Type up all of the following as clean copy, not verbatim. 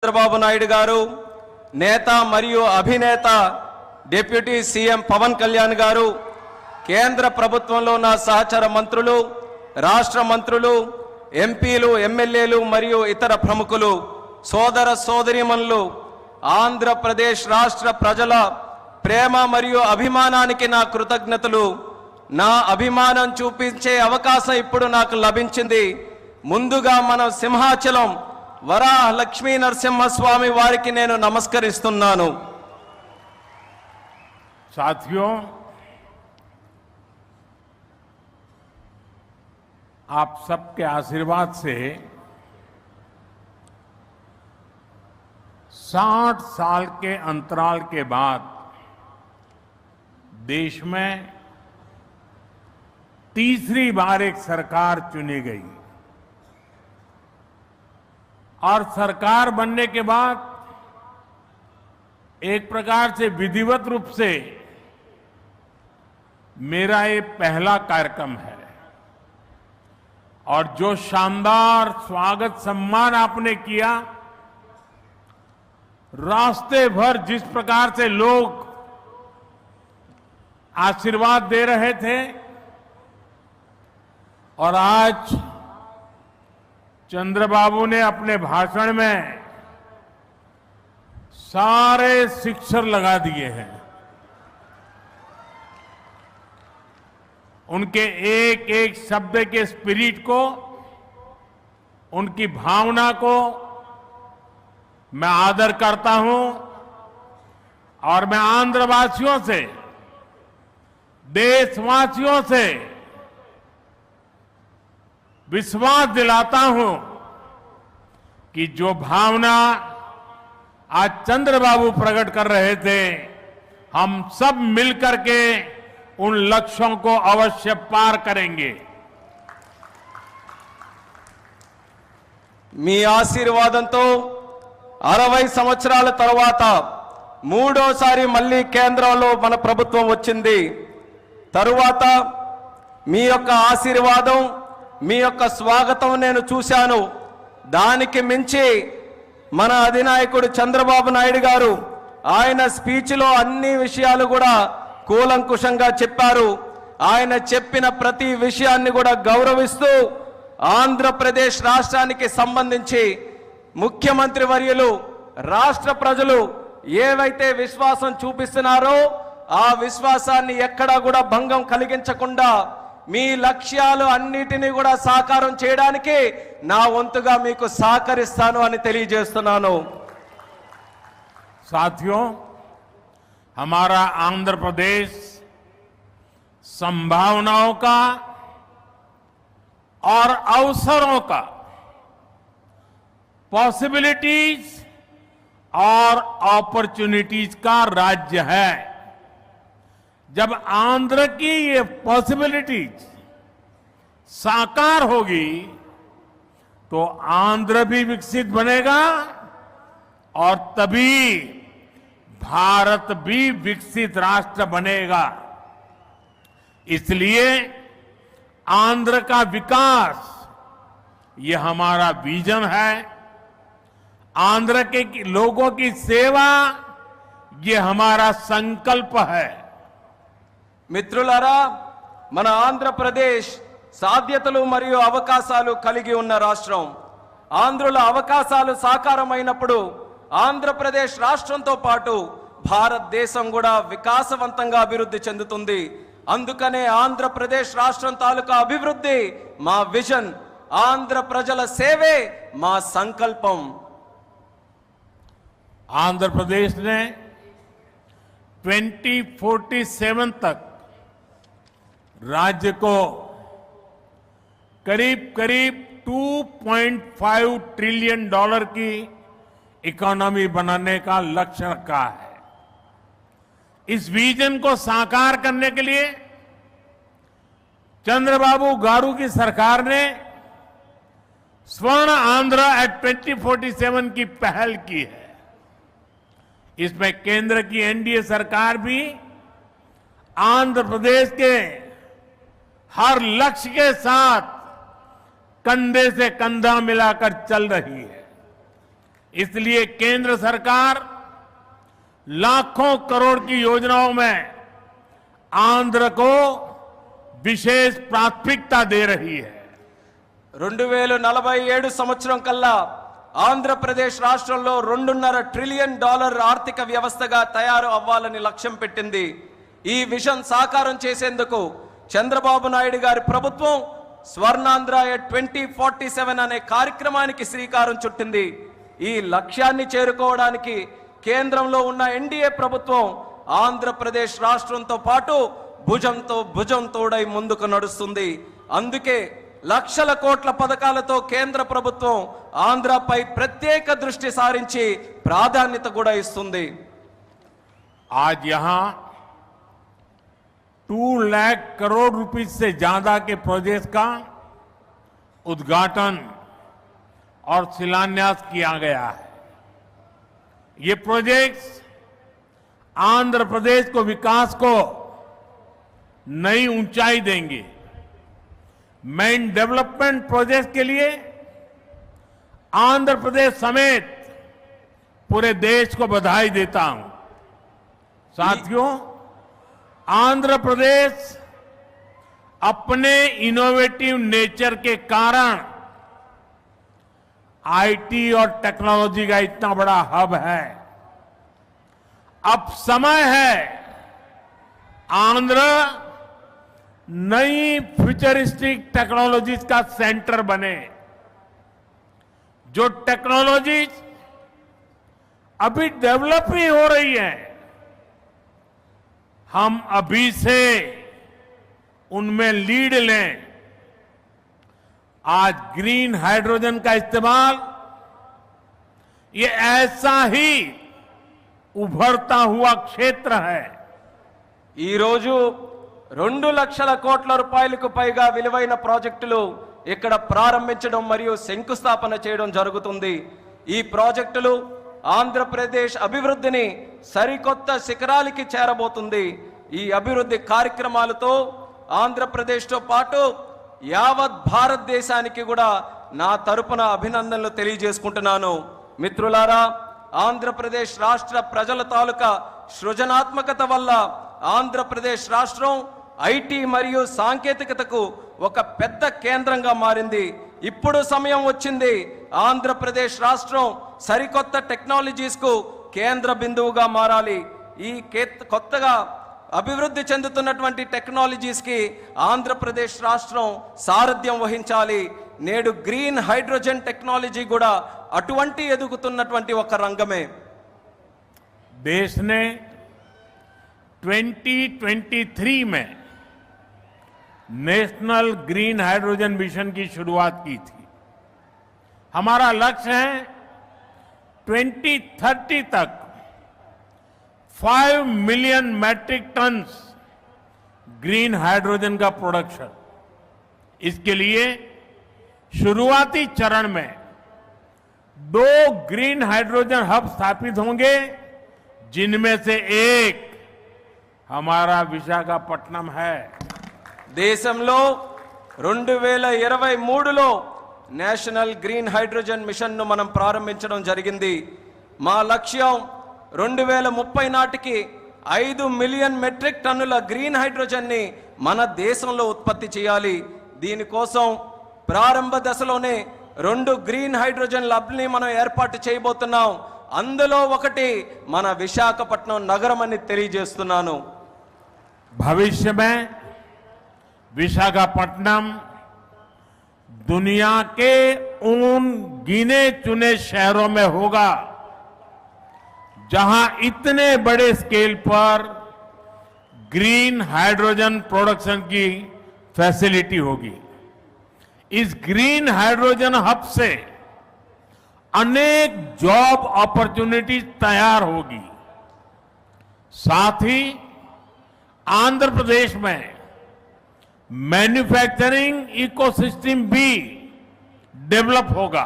చంద్రబాబు నాయుడు గారు, నేత మరియు అభినేత డిప్యూటీ సీఎం పవన్ కళ్యాణ్ గారు, కేంద్ర ప్రభుత్వంలో నా సహచర మంత్రులు, రాష్ట్ర మంత్రులు, ఎంపీలు, ఎమ్మెల్యేలు మరియు ఇతర ప్రముఖులు, సోదర సోదరీమణులు, ఆంధ్రప్రదేశ్ రాష్ట్ర ప్రజల ప్రేమ మరియు అభిమానానికి నా కృతజ్ఞతలు. నా అభిమానం చూపించే అవకాశం ఇప్పుడు నాకు లభించింది. ముందుగా మన సింహాచలం వరాహ లక్ష్మీ నరసింహస్వామి వారికి నేను నమస్కరిస్తున్నాను. साथियों, आप सबके आशीर्वाद से 60 साल के अंतराल के बाद देश में तीसरी बार एक सरकार चुनी गई और सरकार बनने के बाद एक प्रकार से विधिवत रूप से मेरा ये पहला कार्यक्रम है और जो शानदार स्वागत सम्मान आपने किया, रास्ते भर जिस प्रकार से लोग आशीर्वाद दे रहे थे और आज चंद्रबाबू ने अपने भाषण में सारे शिक्षक लगा दिए हैं। उनके एक एक शब्द के स्पिरिट को, उनकी भावना को मैं आदर करता हूं और मैं आंध्रवासियों से, देशवासियों से विश्वास दिलाता हूं कि जो भावना आज चंद्रबाबू प्रकट कर रहे थे, हम सब मिलकर के उन लक्ष्यों को अवश्य पार करेंगे। మీ ఆశీర్వాదంతో 60 సంవత్సరాల తర్వాత మూడోసారి మళ్ళీ కేంద్రంలో మన ప్రభుత్వం వచ్చింది. తరువాత మీ యొక్క ఆశీర్వాదం, మీ యొక్క స్వాగతం నేను చూశాను. దానికి మించి మన అధినాయకుడు చంద్రబాబు నాయుడు గారు ఆయన స్పీచ్లో అన్ని విషయాలు కూడా కూలంకుషంగా చెప్పారు. ఆయన చెప్పిన ప్రతి విషయాన్ని కూడా గౌరవిస్తూ ఆంధ్రప్రదేశ్ రాష్ట్రానికి సంబంధించి ముఖ్యమంత్రి వర్యులు, రాష్ట్ర ప్రజలు ఏవైతే విశ్వాసం చూపిస్తున్నారో ఆ విశ్వాసాన్ని ఎక్కడా కూడా భంగం కలిగించకుండా మీ లక్ష్యాలు అన్నిటినీ కూడా సాకారం చేయడానికి నా వంతుగా మీకు సహకరిస్తాను అని తెలియజేస్తున్నాను. साथियों, हमारा आंध्र प्रदेश संभावनाओं का और अवसरों का, पॉसिबिलिटीज और अपॉर्चुनिटीज का राज्य है। जब आंध्र की ये पॉसिबिलिटीज साकार होगी तो आंध्र भी विकसित बनेगा और तभी भारत भी विकसित राष्ट्र बनेगा। इसलिए आंध्र का विकास ये हमारा विजन है। आंध्र के लोगों की सेवा ये हमारा संकल्प है। మిత్రులారా, మన ఆంధ్రప్రదేశ్ సాధ్యతలు మరియు అవకాశాలు కలిగి ఉన్న రాష్ట్రం. ఆంధ్రుల అవకాశాలు సాకారమైనప్పుడు ఆంధ్రప్రదేశ్ రాష్ట్రంతో పాటు భారతదేశం కూడా వికాసవంతంగా అభివృద్ధి చెందుతుంది. అందుకనే ఆంధ్రప్రదేశ్ రాష్ట్రం తాలూకా అభివృద్ధి మా విజన్, ఆంధ్ర ప్రజల సేవే మా సంకల్పం. आंध्र प्रदेश ने 2047 तक राज्य को करीब करीब $2.5 ट्रिलियन की इकोनॉमी बनाने का लक्ष्य रखा है। इस विजन को साकार करने के लिए चंद्रबाबू गारू की सरकार ने स्वर्ण आंध्र एट 2047 की पहल की है। इसमें केंद्र की एनडीए सरकार भी आंध्र प्रदेश के हर लक्ष्य के साथ कंधे से कंधा मिलाकर चल रही है। इसलिए केंद्र सरकार लाखों करोड़ की योजनाओं में आंध्र को विशेष प्राथमिकता दे रही है। 2047 సంవత్సరం కల్లా ఆంధ్రప్రదేశ్ రాష్ట్రంలో $2.5 ట్రిలియన్ ఆర్థిక వ్యవస్థగా తయారు అవ్వాలని లక్ష్యం పెట్టింది. ఈ విజన్ సాకారం చేసేందుకు చంద్రబాబు నాయుడు గారి ప్రభుత్వం స్వర్ణాంధ్ర 2047 అనే కార్యక్రమానికి శ్రీకారం చుట్టింది. ఈ లక్ష్యాన్ని చేరుకోవడానికి కేంద్రంలో ఉన్న ఎన్డీఏ ప్రభుత్వం ఆంధ్రప్రదేశ్ రాష్ట్రంతో పాటు భుజంతో భుజం తోడై ముందుకు నడుస్తుంది. అందుకే లక్షల కోట్ల పథకాలతో కేంద్ర ప్రభుత్వం ఆంధ్రపై ప్రత్యేక దృష్టి సారించి ప్రాధాన్యత కూడా ఇస్తుంది. आज यहां 2 लाख करोड़ रुपए से ज्यादा के प्रोजेक्ट का उद्घाटन और शिलान्यास किया गया है। ये प्रोजेक्ट्स आंध्र प्रदेश को विकास को नई ऊंचाई देंगे। मैं इन डेवलपमेंट प्रोजेक्ट के लिए आंध्र प्रदेश समेत पूरे देश को बधाई देता हूं। साथियों, आंध्र प्रदेश अपने इनोवेटिव नेचर के कारण आईटी और टेक्नोलॉजी का इतना बड़ा हब है। अब समय है आंध्र नई फ्यूचरिस्टिक टेक्नोलॉजीज का सेंटर बने। जो टेक्नोलॉजीज अभी डेवलप ही हो रही है, हम अभी से उनमें लीड लें। आज ग्रीन हाइड्रोजन का इस्तेमाल ये ऐसा ही उभरता हुआ क्षेत्र है। ఈ రోజు 2 లక్షల కోట్ల రూపాయలకు పైగా విలువైన ప్రాజెక్టులు ఇక్కడ ప్రారంభించడం మరియు శంకుస్థాపన చేయడం జరుగుతుంది. ఈ ప్రాజెక్టులు ఆంధ్రప్రదేశ్ అభివృద్ధిని సరికొత్త శిఖరాలకి చేరబోతుంది. ఈ అభివృద్ధి కార్యక్రమాలతో ఆంధ్రప్రదేశ్తో పాటు యావత్ భారతదేశానికి కూడా నా తరపున అభినందనలు తెలియజేసుకుంటున్నాను. మిత్రులారా, ఆంధ్రప్రదేశ్ రాష్ట్ర ప్రజల తాలూకా సృజనాత్మకత వల్ల ఆంధ్రప్రదేశ్ రాష్ట్రం ఐటీ మరియు సాంకేతికతకు ఒక పెద్ద కేంద్రంగా మారింది. ఇప్పుడు సమయం వచ్చింది ఆంధ్రప్రదేశ్ రాష్ట్రం సరికొత్త టెక్నాలజీస్ కు కేంద్ర బిందువుగా మారాలి. ఈ కొత్తగా అభివృద్ధి చెందుతున్నటువంటి టెక్నాలజీస్ కి ఆంధ్రప్రదేశ్ రాష్ట్రం సారథ్యం వహించాలి. నేడు గ్రీన్ హైడ్రోజన్ టెక్నాలజీ కూడా అటువంటి ఎదుగుతున్నటువంటి ఒక రంగమే. देश ने 2023 में नेशनल ग्रीन हाइड्रोजन मिशन की शुरुआत की थी। हमारा लक्ष्य है 2030 तक 5 million metric tons green hydrogen का प्रोडक्शन। इसके लिए शुरुआती चरण में 2 ग्रीन हाइड्रोजन हब स्थापित होंगे, जिनमें से एक हमारा विशाखापट्टनम है। దేశంలో 2023లో నేషనల్ గ్రీన్ హైడ్రోజన్ మిషన్ ను మనం ప్రారంభించడం జరిగింది. మా లక్ష్యం 2030 నాటికి 5 మిలియన్ మెట్రిక్ టన్నుల గ్రీన్ హైడ్రోజన్ ని మన దేశంలో ఉత్పత్తి చేయాలి. దీనికోసం ప్రారంభ దశలోనే 2 గ్రీన్ హైడ్రోజన్ ల్యాబ్‌ని మనం ఏర్పాటు చేయబోతున్నాం. అందులో ఒకటి మన విశాఖపట్నం నగరం అని తెలియజేస్తున్నాను. भविष्य में विशाखापट्टनम दुनिया के उन गिने चुने शहरों में होगा जहां इतने बड़े स्केल पर ग्रीन हाइड्रोजन प्रोडक्शन की फैसिलिटी होगी। इस ग्रीन हाइड्रोजन हब से अनेक जॉब अपॉर्चुनिटीज तैयार होगी। साथ ही आंध्र प्रदेश में मैन्युफैक्चरिंग इकोसिस्टम भी डेवलप होगा।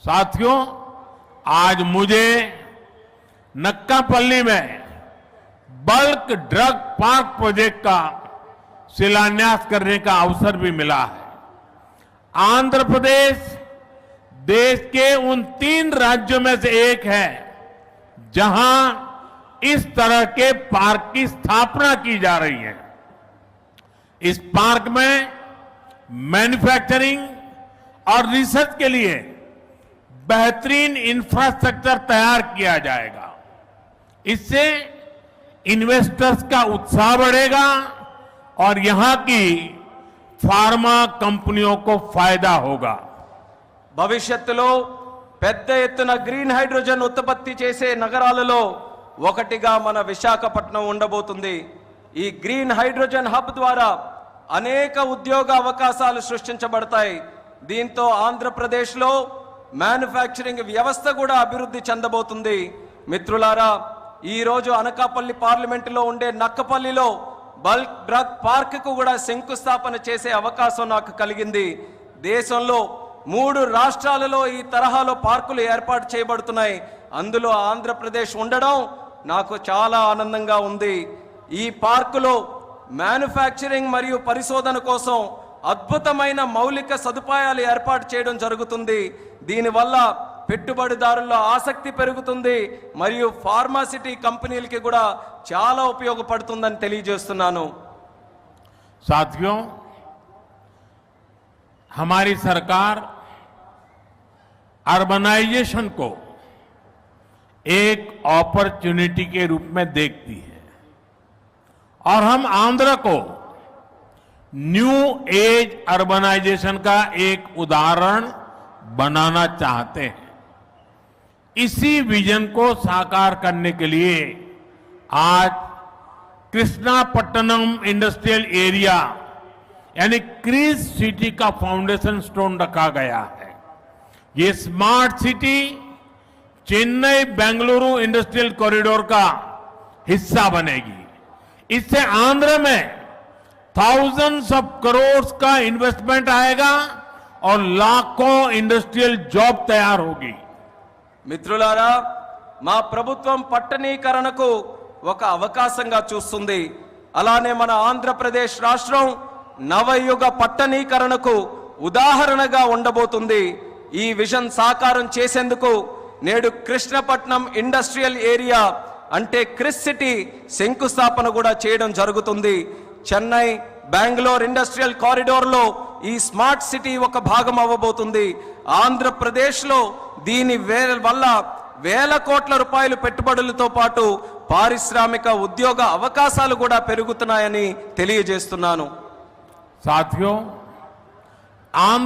साथियों, आज मुझे नक्कापल्ली में बल्क ड्रग पार्क प्रोजेक्ट का शिलान्यास करने का अवसर भी मिला है। आंध्र प्रदेश देश के उन 3 राज्यों में से एक है जहां इस तरह के पार्क की स्थापना की जा रही है। इस पार्क में मैन्युफैक्चरिंग और रिसर्च के लिए बेहतरीन इंफ्रास्ट्रक्चर तैयार किया जाएगा। इससे इन्वेस्टर्स का उत्साह बढ़ेगा और यहां की फार्मा कंपनियों को फायदा होगा। భవిష్యత్తులో పెద్ద ఎత్తున గ్రీన్ హైడ్రోజన్ ఉత్పత్తి చేసే నగరాలలో ఒకటిగా మన విశాఖపట్నం ఉండబోతుంది। ఈ గ్రీన్ హైడ్రోజన్ హబ్ ద్వారా అనేక ఉద్యోగ అవకాశాలు సృష్టించబడతాయి। దీంతో ఆంధ్రప్రదేశ్లో మ్యానుఫ్యాక్చరింగ్ వ్యవస్థ కూడా అభివృద్ధి చెందబోతుంది। మిత్రులారా, ఈ రోజు అనకాపల్లి పార్లమెంటులో ఉండే నక్కపల్లిలో బల్క్ డ్రగ్ పార్క్ కు కూడా శంకుస్థాపన చేసే అవకాశం నాకు కలిగింది। దేశంలో 3 రాష్ట్రాలలో ఈ తరహాలో పార్కులు ఏర్పాటు చేయబడుతున్నాయి। అందులో ఆంధ్రప్రదేశ్ ఉండడం నాకు చాలా ఆనందంగా ఉంది। ఈ పార్కులో మ్యానుఫ్యాక్చరింగ్ మరియు పరిశోధన కోసం అద్భుతమైన మౌలిక సదుపాయాలు ఏర్పాటు చేయడం జరుగుతుంది। దీనివల్ల పెట్టుబడిదారుల ఆసక్తి పెరుగుతుంది మరియు ఫార్మాసిటీ కంపెనీలకి కూడా చాలా ఉపయోగపడుతుందని తెలియజేస్తున్నాను। साथियों, हमारी सरकार अर्बनाइजेशन को एक अपॉर्चुनिटी के रूप में देखती है और हम आंध्र को न्यू एज अर्बनाइजेशन का एक उदाहरण बनाना चाहते हैं। इसी विजन को साकार करने के लिए आज कृष्णापट्टनम इंडस्ट्रियल एरिया यानी क्रीज सिटी का फाउंडेशन स्टोन रखा गया है। ये smart city Chennai Bengaluru industrial corridor का हिस्सा बनेगी। इससे आंध्र में thousands ऑफ करोड़ का इन्वेस्टमेंट आएगा और लाखों इंडस्ट्रियल जॉब तैयार होगी। మిత్రులారా, మా ప్రభుత్వం పట్టణీకరణకు ఒక అవకాశంగా చూస్తుంది। అలానే మన ఆంధ్రప్రదేశ్ రాష్ట్రం నవయుగ పట్టణీకరణకు ఉదాహరణగా ఉండబోతుంది। ఈ విజన్ సాకారం చేసేందుకు నేడు కృష్ణపట్నం ఇండస్ట్రియల్ ఏరియా అంటే క్రిస్ సిటీ శంకుస్థాపన కూడా చేయడం జరుగుతుంది। చెన్నై బెంగళూరు ఇండస్ట్రియల్ కారిడోర్లో ఈ స్మార్ట్ సిటీ ఒక భాగం అవ్వబోతుంది। ఆంధ్రప్రదేశ్లో దీని వల్ల వేల కోట్ల రూపాయల పెట్టుబడులతో పాటు పారిశ్రామిక ఉద్యోగ అవకాశాలు కూడా పెరుగుతున్నాయని తెలియజేస్తున్నాను। साथियों, आंध्र